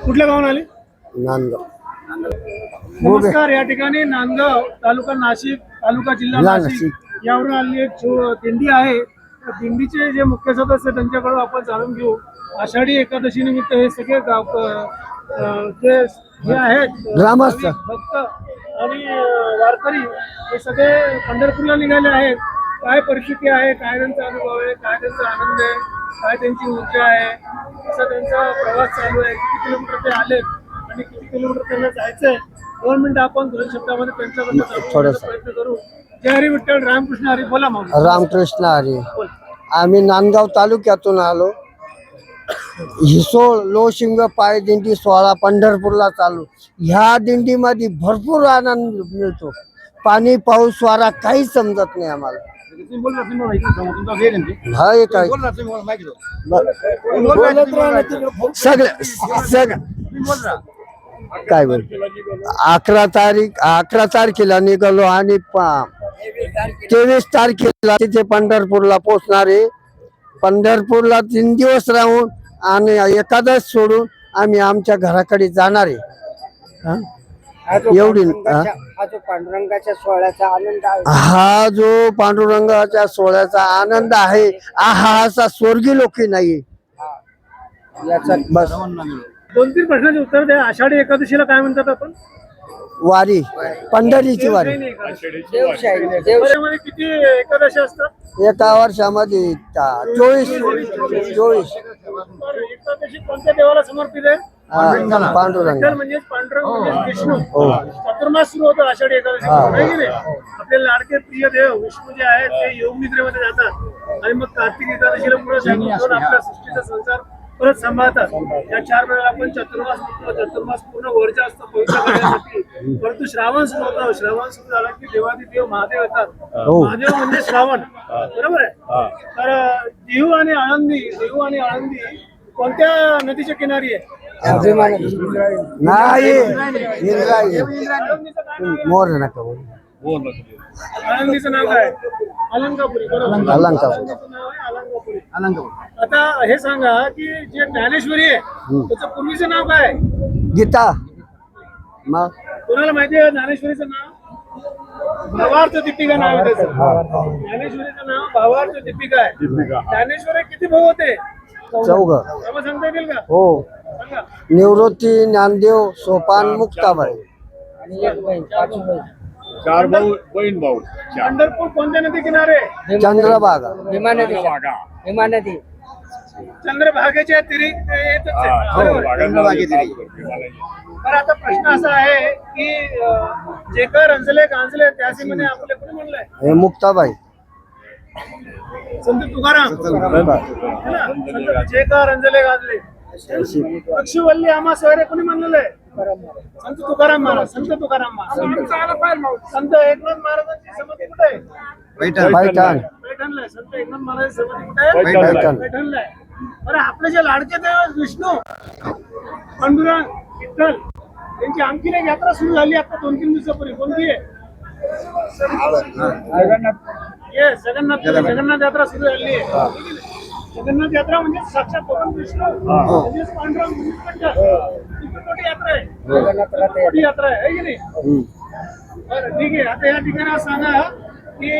कुठल्या गावाला आले? नांदगाव. नमस्कार. या ठिकाणी नांदगाव तालुका नाशिक तालुका जिल्हा नाशिक यावरून आलेली एक दिंडी आहे. त्या दिंडीचे जे मुख्य सदस्य त्यांच्याकडून आपण जाणून घेऊ. आषाढी एकादशी निमित्त हे सगळे जे हे आहेत ग्रामस्थ भक्त आणि वारकरी हे सगळे पंढरपूरला निघाले आहेत. काय परिस्थिती आहे, काय त्यांचा अनुभव आहे, काय त्यांचा आनंद आहे, काय त्यांची ऊर्जा आहे, कसा त्यांचा प्रवास चालू आहे, किती किलोमीटर ते आले आणि किती किलोमीटर त्यांना जायचंय. 2 मिनिटं आपण 2 शब्दामध्ये त्यांच्याबद्दल थोडंसं प्रयत्न करू. जय हरी विठ्ठल, रामकृष्ण हरी. बोला मग. रामकृष्ण हरी. आम्ही नांदगाव तालुक्यातून आलो. हिसोळ लोशिंग पाय दिंडी 16 पंढरपूरला चालू. ह्या दिंडीमध्ये भरपूर आनंद मिळतो. पाणी पाऊस वारा काहीच समजत नाही आम्हाला. सगळं काय बोल 11 तारखेला निघालो आणि 23 तारखेला तिथे पंढरपूरला पोहोचणार आहे. पंढरपूरला 3 दिवस राहून आणि एकादश सोडून आम्ही आमच्या घराकडे जाणार आहे. एवढी पांडुरंगाच्या सोहळ्याचा आनंद आहे. हा जो पांडुरंगाच्या सोहळ्याचा आनंद आहे हा असा स्वर्गीय लोकी नाही. बस 2-3 प्रश्नाचे उत्तर द्या. आषाढी एकादशीला काय म्हणतात आपण? वारी, पंढरीची वारी. देवशाही किती एकादशी असतात? एका वर्षामध्ये 24. एकादशी कोणत्या देवाला समर्पित आहे? पांडुरंग म्हणजे पांडुरंग म्हणजे विष्णू. चातुर्मास सुरू होतो आषाढी एकादशी. आपले लाडके प्रिय देव विष्णू जे आहेत ते योग निद्रेमध्ये जातात आणि मग कार्तिक एकादशीला पुढे आपल्या सृष्टीचा संसार परत सांभाळतात. या 4 वेळेला आपण चतुर्मास म्हणतो. चतुर्मास पूर्ण वर्ष असतं पवित्र करण्यासाठी. परंतु श्रावण सुरू होतं. श्रावण सुरू झाला की देवादिदेव महादेव येतात. महादेव म्हणजे श्रावण, बरोबर आहे. तर देहू आणि आळंदी कोणत्या नदीच्या किनारी आहे? आळंदीचं नाव काय? अलंकापुरी. बरोबर, अलंकापुरी. आता हे सांगा की जे ज्ञानेश्वरी आहे त्याचं पूर्वीचं नाव काय? गीता. मग कोणाला माहिती आहे ज्ञानेश्वरीचं नाव? भावार्थ दीपिका नाव आहे त्याचं. ज्ञानेश्वरीचं नाव भावार्थ दीपिका आहे. ज्ञानेश्वरी किती भाऊ होते? 4. सांगता येतील का? हो. निवृत्ती, ज्ञानदेव, सोपान, मुक्ताबाई. 4 बहीण भाऊ. पंढरपूर कोणत्या नदी किनारे? चंद्रभागा. भीमा नदी. चंद्रभागेच्या तिरी तर आता प्रश्न असा आहे की जे का रंजले गांजले त्यासी म्हणे आपले कोणी म्हणलंय? हे मुक्ताबाई. संत तुकाराम. जे का रंजले गांजले पक्षीवल्ली आम्हा सोयरे कोणी म्हणलेलं आहे? संत तुकाराम महाराज. संत तुकाराम महाराज. संत एकनाथ महाराजांची समाधी कुठे आहे? पैठणला आहे. संत एकनाथ महाराजांची समाधी कुठे आहे? पैठणला आहे. बरं, आपले जे लाडके देव विष्णू, पांडुरंग, विठ्ठल यांची आणखीन एक यात्रा सुरू झाली आता 2-3 दिवसापूर्वी. कोणती आहे? जगन्नाथ यात्रा सुरू झाली आहे. जगन्नाथ यात्रा म्हणजे साक्षात भगवान विष्णू म्हणजेच पांडुरंग मोठी यात्रा आहे. मोठी यात्रा आहे की नाही? बरं, ठीक आहे. आता या ठिकाणी सांगा की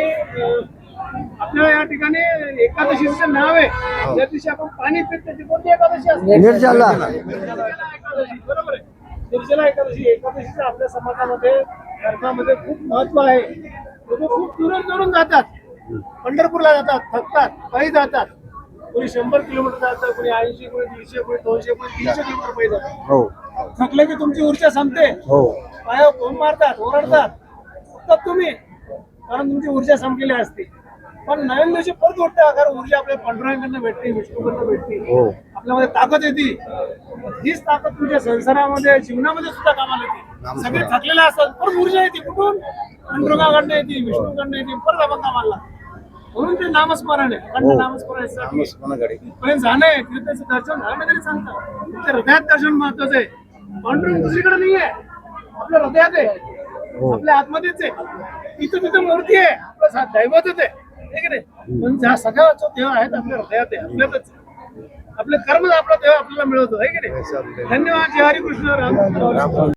आपल्या या ठिकाणी एकादशीचं नाव आहे. ज्या दिवशी आपण पाणी पितो ती कोणती एकादशी असते? निर्जला एकादशी. बरोबर आहे. निर्जला एकादशी. एकादशीचं आपल्या समाजामध्ये धर्मामध्ये खूप महत्व आहे. लोक खूप दुरून जातात, पंढरपूरला जातात, थकतात, काही जातात. कोणी 100 किलोमीटर जातं, कोणी 80, कोणी 150, कोणी 200, कोणी 300 किलोमीटर पाहिजे जातात. थकले की तुमची ऊर्जा संपते. पायावर घोम मारतात, ओरडतात, फक्त तुम्ही, कारण तुमची ऊर्जा संपलेली असते. पण नवीन दिवशी परत उठते. कारण ऊर्जा आपल्या पांडुरंगाकडनं भेटते, विष्णूकडनं भेटते, आपल्यामध्ये ताकद येते. हीच ताकद तुमच्या संसारामध्ये जीवनामध्ये सुद्धा कामाला येते. सगळे थकलेले असतात, परत ऊर्जा येते. कुठून? पांडुरंगाकडनं येते, विष्णूकडनं येते, परत आपण कामाला. म्हणून ते नामस्मरण आहे. अखंड नामस्मरण पर्यंत जाणं आहे. तीर्थाचं दर्शन झालं तरी सांगतात. तुमच्या हृदयात दर्शन महत्वाचं आहे. पांडुरंग दुसरीकडे नाही आहे, आपल्या हृदयात आहे, आपल्या आतमध्येच आहे. इथं तिथं मूर्ती आहे, आपलं दैवतच आहे. ठीक आहे. म्हणजे हा सगळा जो देव आहेत आपल्या हृदयात आहे, आपल्यातच. आपले कर्म आपला देव आपल्याला मिळवतो आहे की नाही. धन्यवाद. जय हरी कृष्ण राम.